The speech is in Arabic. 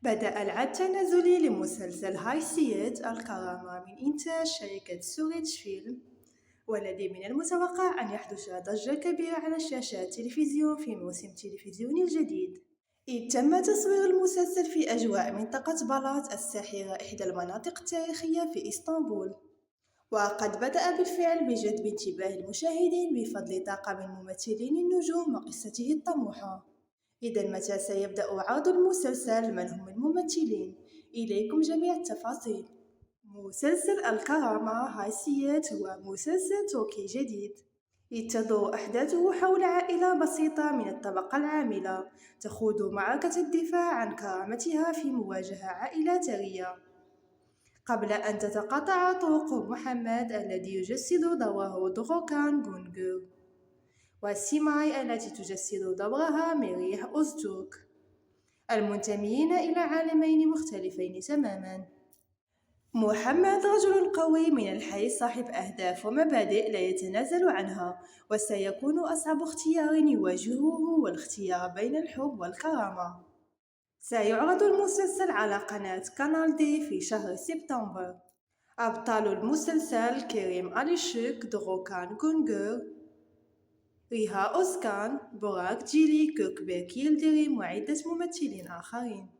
بدأ العد التنازلي لمسلسل هايسيات الكرامة من إنتاج شركة سوريتش فيلم، والذي من المتوقع أن يحدث ضجة كبيرة على شاشات التلفزيون في موسم التلفزيون الجديد، إذ تم تصوير المسلسل في أجواء منطقة بلاط الساحرة، إحدى المناطق التاريخية في إسطنبول. وقد بدأ بالفعل بجذب انتباه المشاهدين بفضل طاقم الممثلين النجوم وقصته الطموحة. إذا متى سيبدأ عرض المسلسل؟ من هم الممثلين؟ إليكم جميع التفاصيل. مسلسل الكرامة هايسيات هو مسلسل تركي جديد، إذ تدور أحداثه حول عائلة بسيطة من الطبقة العاملة تخوض معركة الدفاع عن كرامتها في مواجهة عائلة ثرية، قبل أن تتقاطع طرق محمد الذي يجسد دوره دوغوكان جونجو، وسيماي التي تجسد دورها ميريح أوزتوك، المنتمين إلى عالمين مختلفين تماماً. محمد رجل قوي من الحي صاحب أهداف ومبادئ لا يتنازل عنها، وسيكون أصعب اختيار يواجهه هو الاختيار بين الحب والكرامة. سيعرض المسلسل على قناة قناة دي في شهر سبتمبر. أبطال المسلسل كريم أليشيك، دوغوكان جونجر، ريها أوزكان، بوراك جيلي، كوكبيك يلدريم، وعدة ممثلين آخرين.